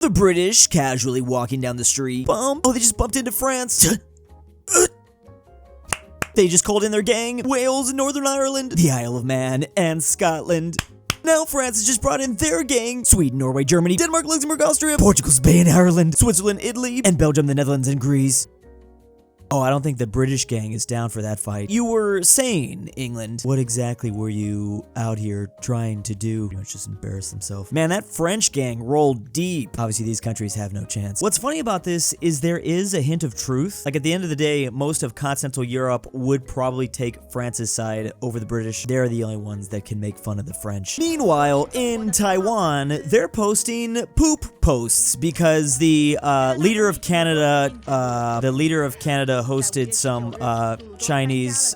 The British casually walking down the street. Bump. Oh, they just bumped into France. They just called in their gang. Wales, Northern Ireland, the Isle of Man, and Scotland. Now France has just brought in their gang. Sweden, Norway, Germany, Denmark, Luxembourg, Austria, Portugal, Spain, Ireland, Switzerland, Italy, and Belgium, the Netherlands, and Greece. Oh, I don't think the British gang is down for that fight. You were saying, England. What exactly were you out here trying to do? Pretty much just embarrass themselves. Man, that French gang rolled deep. Obviously, these countries have no chance. What's funny about this is there is a hint of truth. Like, at the end of the day, most of continental Europe would probably take France's side over the British. They're the only ones that can make fun of the French. Meanwhile, in Taiwan, they're posting poop posts because the leader of Canada hosted some Chinese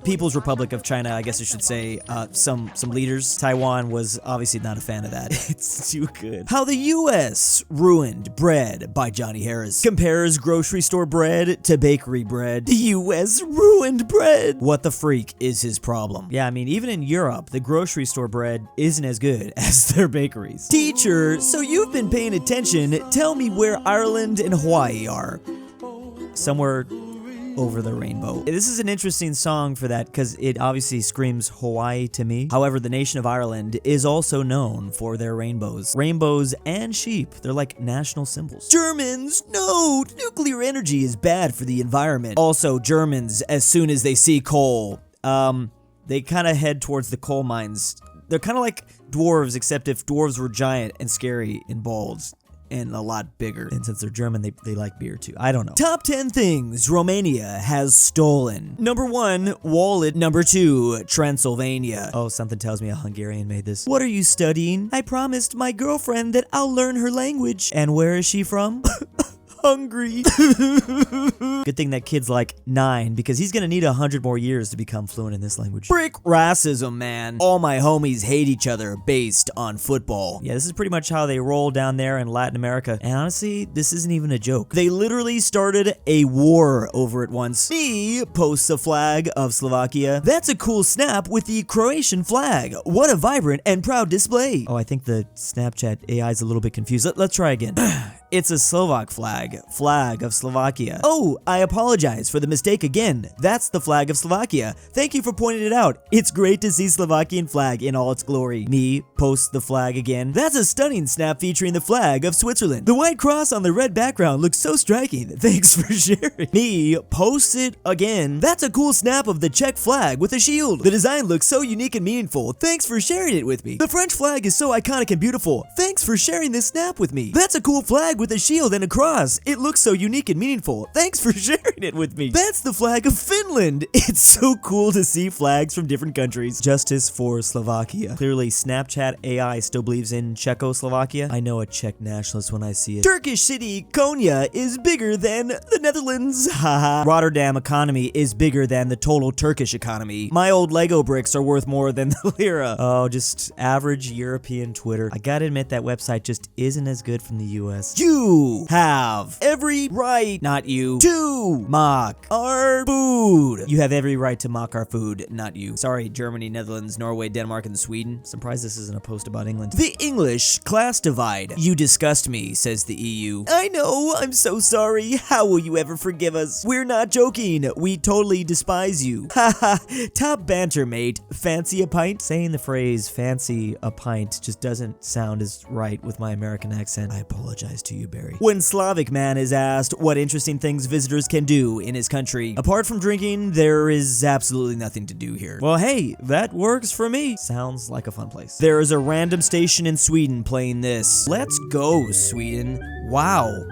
People's Republic of China, I guess I should say, some leaders. Taiwan was obviously not a fan of that. It's too good. How the U.S. ruined bread by Johnny Harris. Compares grocery store bread to bakery bread. The U.S. ruined bread. What the freak is his problem? Yeah, I mean, even in Europe, the grocery store bread isn't as good as their bakeries. Teacher, so you've been paying attention. Tell me where Ireland and Hawaii are. Somewhere over the rainbow. This is an interesting song for that because it obviously screams Hawaii to me. However, the nation of Ireland is also known for their rainbows. Rainbows and sheep. They're like national symbols. Germans, no! Nuclear energy is bad for the environment. Also, Germans, as soon as they see coal, they kind of head towards the coal mines. They're kind of like dwarves, except if dwarves were giant and scary and bald. And a lot bigger. And since they're German, they like beer too. I don't know. Top 10 things Romania has stolen. Number 1, wallet. Number 2, Transylvania. Oh, something tells me a Hungarian made this. What are you studying? I promised my girlfriend that I'll learn her language. And where is she from? Hungry. Good thing that kid's like 9 because he's gonna need 100 more years to become fluent in this language. Frick racism, man. All my homies hate each other based on football. Yeah, this is pretty much how they roll down there in Latin America. And honestly, this isn't even a joke. They literally started a war over it once. Me posts a flag of Slovakia. That's a cool snap with the Croatian flag. What a vibrant and proud display. Oh, I think the Snapchat AI is a little bit confused. Let's try again. It's a Slovak flag. Flag of Slovakia. Oh, I apologize for the mistake again. That's the flag of Slovakia. Thank you for pointing it out. It's great to see Slovakian flag in all its glory. Me posts the flag again. That's a stunning snap featuring the flag of Switzerland. The white cross on the red background looks so striking. Thanks for sharing. Me posts it again. That's a cool snap of the Czech flag with a shield. The design looks so unique and meaningful. Thanks for sharing it with me. The French flag is so iconic and beautiful. Thanks for sharing this snap with me. That's a cool flag with a shield and a cross. It looks so unique and meaningful. Thanks for sharing it with me. That's the flag of Finland. It's so cool to see flags from different countries. Justice for Slovakia. Clearly, Snapchat AI still believes in Czechoslovakia. I know a Czech nationalist when I see it. Turkish city Konya is bigger than the Netherlands. Haha. Rotterdam economy is bigger than the total Turkish economy. My old Lego bricks are worth more than the lira. Oh, just average European Twitter. I gotta admit that website just isn't as good from the US. You have every right, not you, to mock our food. You have every right to mock our food, not you. Sorry, Germany, Netherlands, Norway, Denmark, and Sweden. Surprised this isn't a post about England. The English class divide. You disgust me, says the EU. I know, I'm so sorry. How will you ever forgive us? We're not joking. We totally despise you. Haha. Top banter, mate. Fancy a pint? Saying the phrase fancy a pint just doesn't sound as right with my American accent. I apologize to you, Barry. When Slavic man is asked what interesting things visitors can do in his country, apart from drinking, there is absolutely nothing to do here. Well, hey, that works for me. Sounds like a fun place. There is a random station in Sweden playing this. Let's go, Sweden. Wow.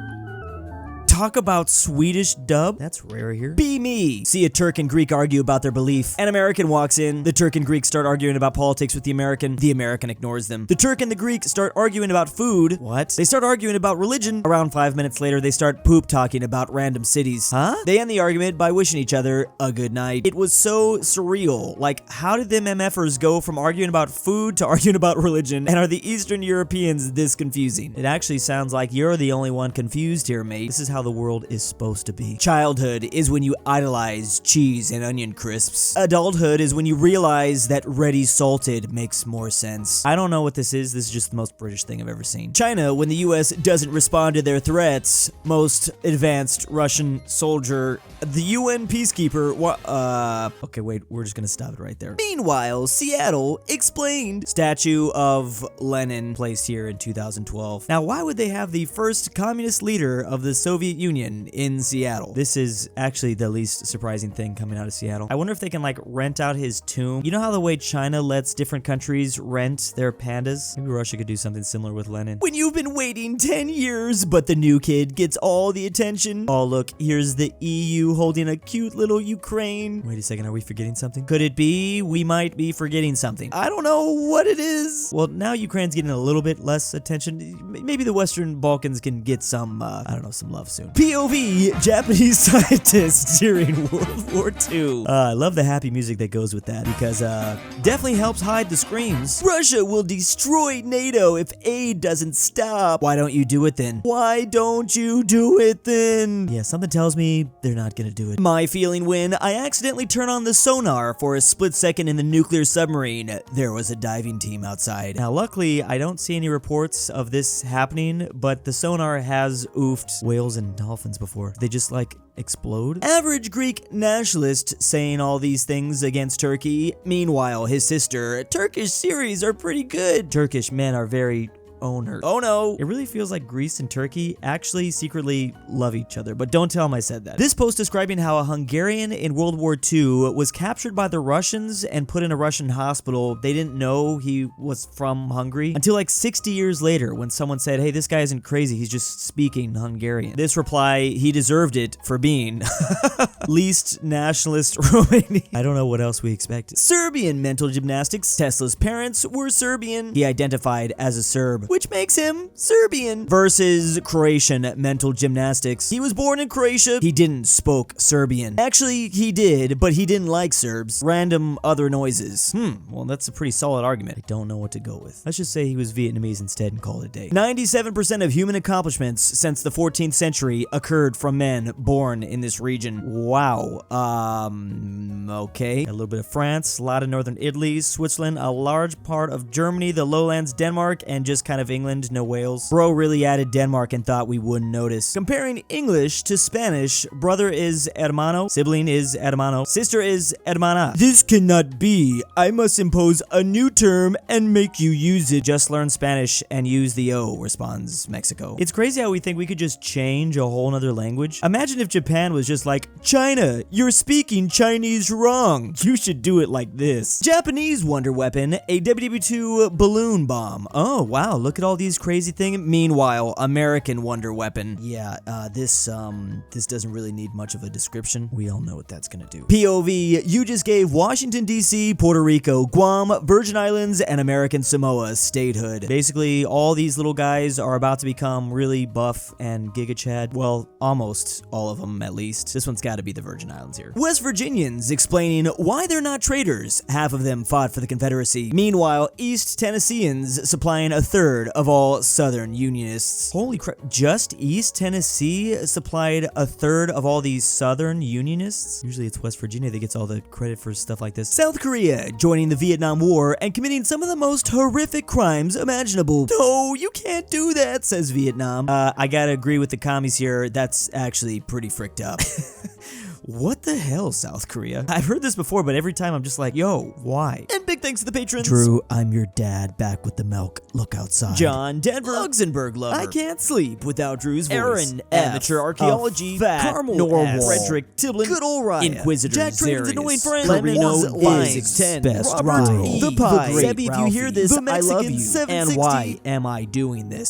Talk about Swedish dub? That's rare here. Be me. See a Turk and Greek argue about their belief. An American walks in. The Turk and Greek start arguing about politics with the American. The American ignores them. The Turk and the Greek start arguing about food. What? They start arguing about religion. Around 5 minutes later, they start poop talking about random cities. Huh? They end the argument by wishing each other a good night. It was so surreal. Like, how did them MFers go from arguing about food to arguing about religion? And are the Eastern Europeans this confusing? It actually sounds like you're the only one confused here, mate. This is how the the world is supposed to be. Childhood is when you idolize cheese and onion crisps. Adulthood is when you realize that ready salted makes more sense. I don't know what this is. This is just the most British thing I've ever seen. China, when the US doesn't respond to their threats. Most advanced Russian soldier. The UN peacekeeper. Okay, wait. We're just gonna stop it right there. Meanwhile, Seattle explained. Statue of Lenin placed here in 2012. Now, why would they have the first communist leader of the Soviet Union in Seattle? This is actually the least surprising thing coming out of Seattle. I wonder if they can like rent out his tomb. You know how the way China lets different countries rent their pandas? Maybe Russia could do something similar with Lenin. When you've been waiting 10 years, but the new kid gets all the attention. Oh, look, here's the EU holding a cute little Ukraine. Wait a second, are we forgetting something? Could it be we might be forgetting something? I don't know what it is. Well, now Ukraine's getting a little bit less attention. Maybe the Western Balkans can get some, I don't know, some love soon. POV, Japanese scientists during World War II. I love the happy music that goes with that because definitely helps hide the screams. Russia will destroy NATO if aid doesn't stop. Why don't you do it then? Why don't you do it then? Yeah, something tells me they're not gonna do it. My feeling when I accidentally turn on the sonar for a split second in the nuclear submarine, there was a diving team outside. Now, luckily, I don't see any reports of this happening, but the sonar has oofed whales and dolphins before. They just like explode? Average Greek nationalist saying all these things against Turkey. Meanwhile, his sister, Turkish series are pretty good. Turkish men are very owner. Oh no! It really feels like Greece and Turkey actually secretly love each other, but don't tell him I said that. This post describing how a Hungarian in World War II was captured by the Russians and put in a Russian hospital. They didn't know he was from Hungary until like 60 years later when someone said, hey, this guy isn't crazy, he's just speaking Hungarian. This reply, he deserved it for being least nationalist Romania. I don't know what else we expected. Serbian mental gymnastics. Tesla's parents were Serbian. He identified as a Serb, which makes him Serbian. Versus Croatian mental gymnastics. He was born in Croatia. He didn't spoke Serbian. Actually, he did, but he didn't like Serbs. Random other noises. Well, that's a pretty solid argument. I don't know what to go with. Let's just say he was Vietnamese instead and call it a day. 97% of human accomplishments since the 14th century occurred from men born in this region. Wow. Okay. A little bit of France, a lot of northern Italy, Switzerland, a large part of Germany, the lowlands, Denmark, and just kind of England, no Wales. Bro really added Denmark and thought we wouldn't notice. Comparing English to Spanish, brother is hermano, sibling is hermano, sister is hermana. This cannot be. I must impose a new term and make you use it. Just learn Spanish and use the O, responds Mexico. It's crazy how we think we could just change a whole nother language. Imagine if Japan was just like, China, you're speaking Chinese wrong. You should do it like this. Japanese wonder weapon, a WW2 balloon bomb. Oh, wow, look at all these crazy things. Meanwhile, American wonder weapon. Yeah, this doesn't really need much of a description. We all know what that's gonna do. POV, you just gave Washington, D.C., Puerto Rico, Guam, Virgin Islands, and American Samoa statehood. Basically, all these little guys are about to become really buff and Giga Chad. Well, almost all of them, at least. This one's gotta be the Virgin Islands here. West Virginians explaining why they're not traitors. Half of them fought for the Confederacy. Meanwhile, East Tennesseans supplying a third of all Southern Unionists. Holy crap, just East Tennessee supplied a third of all these Southern Unionists? Usually it's West Virginia that gets all the credit for stuff like this. South Korea joining the Vietnam War and committing some of the most horrific crimes imaginable. No, you can't do that, says Vietnam. I gotta agree with the commies here. That's actually pretty fricked up. What the hell, South Korea? I've heard this before, but every time I'm just like, yo, why? And big thanks to the patrons. Drew, I'm your dad, back with the milk. Look outside. JohnDenver. LuxembourgLover. I can't sleep without Drew's voice. Aaron, Amateur Archaeology. Carmel Fredrik Tibblin. GoodOldRyah. InquisitorXarius. Annoying friend. Let me know Physics 10. Best RyeThePie. Sebby, if you hear this, I love you. And why am I doing this?